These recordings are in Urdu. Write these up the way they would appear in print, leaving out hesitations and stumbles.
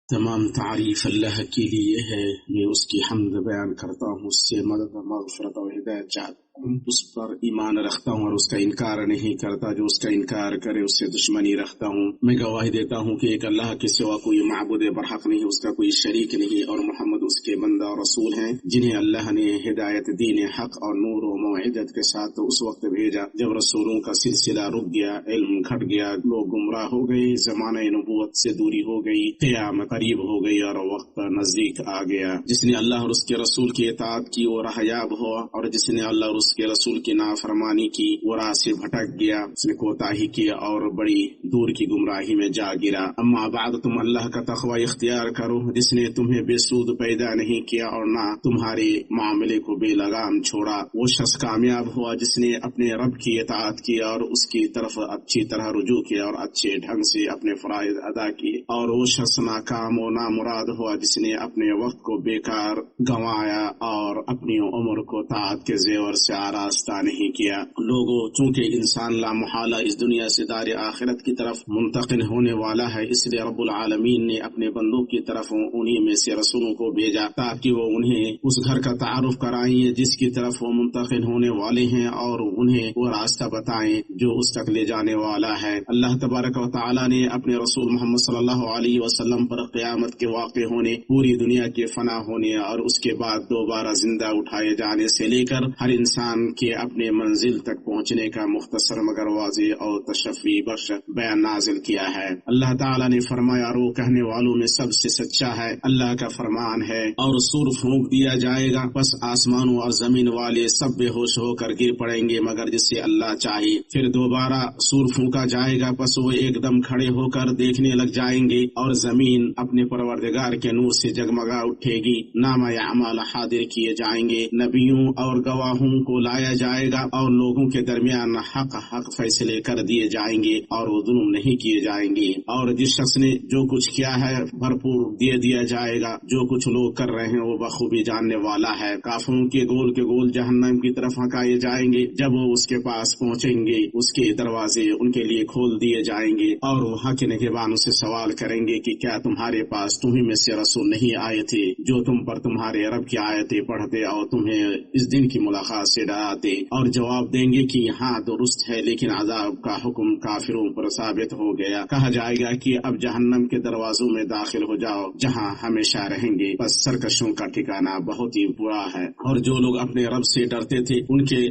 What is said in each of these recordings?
تمام تعریف اللہ کے لیے ہے، میں اس کی حمد بیان کرتا ہوں، اس سے مدد و مغفرت اور ہدایت چاہتا ہوں، اس پر ایمان رکھتا ہوں اور اس کا انکار نہیں کرتا، جو اس کا انکار کرے اس سے دشمنی رکھتا ہوں۔ میں گواہی دیتا ہوں کہ ایک اللہ کے سوا کوئی معبود برحق نہیں، اس کا کوئی شریک نہیں، اور محمد اس کے بندہ اور رسول ہیں جنہیں اللہ نے ہدایت، دین حق اور نور و موعظت کے ساتھ اس وقت بھیجا جب رسولوں کا سلسلہ رک گیا، علم گھٹ گیا، لوگ گمراہ ہو گئے، زمانہ نبوت سے دوری ہو گئی، قیامت قریب ہو گئی اور وقت نزدیک آ گیا۔ جس نے اللہ اور اس کے رسول کی اطاعت کی وہ راہیاب ہوا، اور جس نے اللہ اور اس کے رسول کی نافرمانی کی وہ راہ سے بھٹک گیا، اس نے کوتاہی کی اور بڑی دور کی گمراہی میں جا گرا۔ اما بعد، تم اللہ کا تقوی اختیار کرو، جس نے تمہیں بے سود پیدا نہیں کیا اور نہ تمہارے معاملے کو بے لگام چھوڑا۔ وہ شخص کامیاب ہوا جس نے اپنے رب کی اطاعت کی اور اس کی طرف اچھی طرح رجوع کیا اور اچھے ڈھنگ سے اپنے فرائض ادا کیے، اور وہ شخص ناکام و نامراد ہوا جس نے اپنے وقت کو بیکار گنوایا اور اپنی عمر کو طاعت کے زیور سے آراستہ نہیں کیا۔ لوگوں، چونکہ انسان لا محالہ اس دنیا سے دار آخرت کی طرف منتقل ہونے والا ہے، اس لیے رب العالمین نے اپنے بندوں کی طرف انہی میں سے رسولوں کو بھیجا تاکہ وہ انہیں اس گھر کا تعارف کرائیں جس کی طرف وہ منتقل ہونے والے ہیں، اور انہیں وہ راستہ بتائیں جو اس تک لے جانے والا ہے۔ اللہ تبارک و تعالی نے اپنے رسول محمد صلی اللہ علیہ وسلم پر قیامت کے واقع ہونے، پوری دنیا کے فنا ہونے اور اس کے بعد دوبارہ زندہ اٹھائے جانے سے لے کر ہر انسان کے اپنے منزل تک پہنچنے کا مختصر مگر واضح اور تشفی بخش بیان نازل کیا ہے۔ اللہ تعالیٰ نے فرمایا، اور وہ کہنے والوں میں سب سے سچا ہے، اللہ کا فرمان ہے، اور سور پھونک دیا جائے گا، بس آسمانوں اور زمین والے سب بے ہوش ہو کر گر پڑیں گے مگر جسے اللہ چاہے۔ پھر دوبارہ سور پھونکا جائے گا، بس وہ ایک دم کھڑے ہو کر دیکھنے لگ جائیں گے، اور زمین اپنے پروردگار کے نور سے جگمگا اٹھے گی، نامہ اعمال حاضر کیے جائیں گے، نبیوں اور گواہوں کو لایا جائے گا، اور لوگوں کے درمیان حق فیصلے کر دیے جائیں گے، اور وہ ظلم نہیں کیے جائیں گے، اور جس شخص نے جو کچھ کیا ہے بھرپور دے دیا جائے گا، جو کچھ لوگ کر رہے ہیں وہ بخوبی جاننے والا ہے۔ کافروں کے گول جہنم کی طرف ہکائے جائیں گے، جب وہ اس کے پاس پہنچیں گے اس کے دروازے ان کے لیے کھول دیے جائیں گے، اور وہاں کے نگہبانوں سے سوال کریں گے کہ کیا تمہارے پاس تمہیں میں سے رسول نہیں آئے تھے جو تم پر تمہارے رب کی آیتیں پڑھتے اور تمہیں اس دن کی ملاقات سے ڈراتے؟ اور جواب دیں گے کہ ہاں درست ہے، لیکن عذاب کا حکم کافروں پر ثابت ہو گیا۔ کہا جائے گا کہ اب جہنم کے دروازوں میں داخل ہو جاؤ جہاں ہمیشہ رہیں گے، بس سرکشوں کا ٹھکانہ بہت ہی برا ہے۔ اور جو لوگ اپنے رب سے ڈرتے تھے ان کے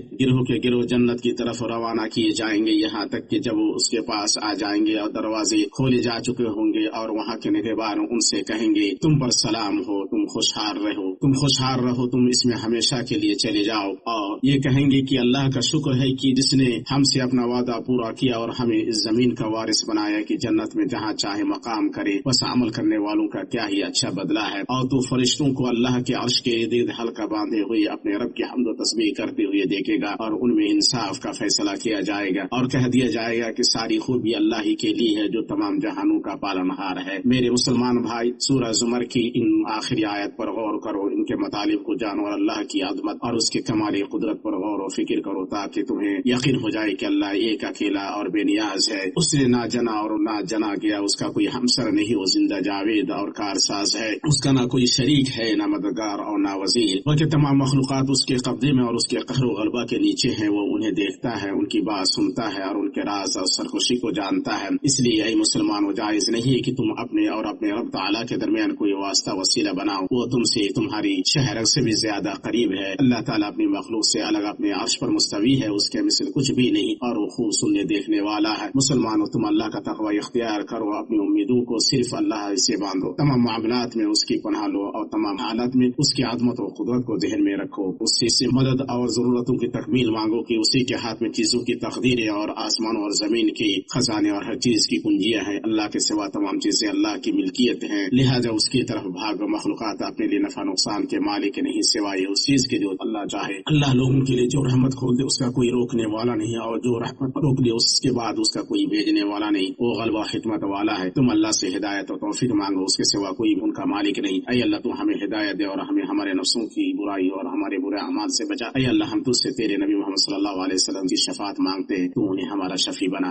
گروہ جنت کی طرف روانہ کیے جائیں گے، یہاں تک کہ جب وہ اس کے پاس آ جائیں گے اور دروازے کھولے جا چکے ہوں گے، اور وہاں کے نگہبان ان سے کہیں گے، تم پر سلام ہو، تم خوشحال رہو، تم اس میں ہمیشہ کے لیے چلے جاؤ۔ اور یہ کہیں گے کہ اللہ کا شکر ہے کہ جس نے ہم سے اپنا وعدہ پورا کیا اور ہمیں اس زمین کا وارث بنایا کہ جنت میں جہاں چاہے مقام کرے، بس عمل کرنے والوں کا کیا ہی اچھا بدلہ ہے۔ اور تو فرشتوں کو اللہ کے عرش کے ارد حلقہ باندھے ہوئے اپنے رب کی حمد و تسبیح کرتے ہوئے دیکھے گا، اور ان میں انصاف کا فیصلہ کیا جائے گا، اور کہہ دیا جائے گا کہ ساری خوبی اللہ ہی کے لیے ہے جو تمام جہانوں کا پالنہار ہے۔ میرے مسلمان بھائی، سورہ زمر کی ان آخری آیت پر غور کرو، ان کے مطالب کو جانو اور اللہ کی عظمت اور اس کے کمال قدرت پر غور و فکر کرو، تاکہ تمہیں یقین ہو جائے کہ اللہ ایک اکیلا اور بے نیاز ہے۔ اس نے نہ جنا اور نہ جنا گیا، اس کا کوئی ہمسر نہیں، وہ زندہ جاوید اور کارساز ہے، اس کا نہ کوئی شریک ہے، نہ مددگار اور نہ وزیر، بلکہ تمام مخلوقات اس کے قبضے میں اور اس کے قہر و غلبہ کے نیچے ہیں۔ وہ انہیں دیکھتا ہے، ان کی بات سنتا ہے، اور ان کے راز اور سرکشی کو جانتا ہے۔ اس لیے اے مسلمانوں، جائز نہیں کہ تم اپنے اور اپنے رب تعالیٰ کے درمیان کوئی واسطہ وسیلہ بناؤ، وہ تم سے تمہاری شہرت سے بھی زیادہ قریب ہے۔ اللہ تعالیٰ اپنی مخلوق سے الگ اپنے عرش پر مستوی ہے، اس کے مثل کچھ بھی نہیں، اور وہ خوب سننے دیکھنے والا ہے۔ مسلمانوں، تم اللہ کا تقوی اختیار کرو، اپنی امیدوں کو صرف اللہ سے باندھو، تمام معاملات میں اس کی پناہ لو، اور تمام حالت میں اس کی عظمت و قدرت کو ذہن میں رکھو، اس سے مدد اور ضرورتوں کی تکمیل مانگو کہ اسی کے ہاتھ میں چیزوں کی تقدیریں اور آسمان اور زمین کے خزانے اور ہر چیز کی کنجیاں ہیں۔ اللہ کے سوا تمام چیزیں اللہ کی ملکیت ہیں، لہذا اس کی طرف بھاگو۔ مخلوقات اپنے لیے نفع نقصان کے مالک نہیں سوائے اس چیز کے جو اللہ چاہے۔ اللہ لوگوں کے لیے جو رحمت کھول دے اس کا کوئی روکنے والا نہیں، اور جو رحمت روک دے اس کے بعد اس کا کوئی بھیجنے والا نہیں، وہ غلبہ حکمت والا ہے۔ تم اللہ سے ہدایت اور توفیق مانگو، اس کے سوا کوئی ان کا مالک نہیں۔ اے اللہ، تو ہمیں ہدایت دے اور ہمیں ہمارے نفسوں کی برائی اور ہمارے برے اعمال سے بچا۔ اے اللہ، ہم تجھ سے تیرے نبی محمد صلی اللہ علیہ وسلم کی شفاعت مانگتے ہیں، تو انہیں ہمارا شفیع بنا۔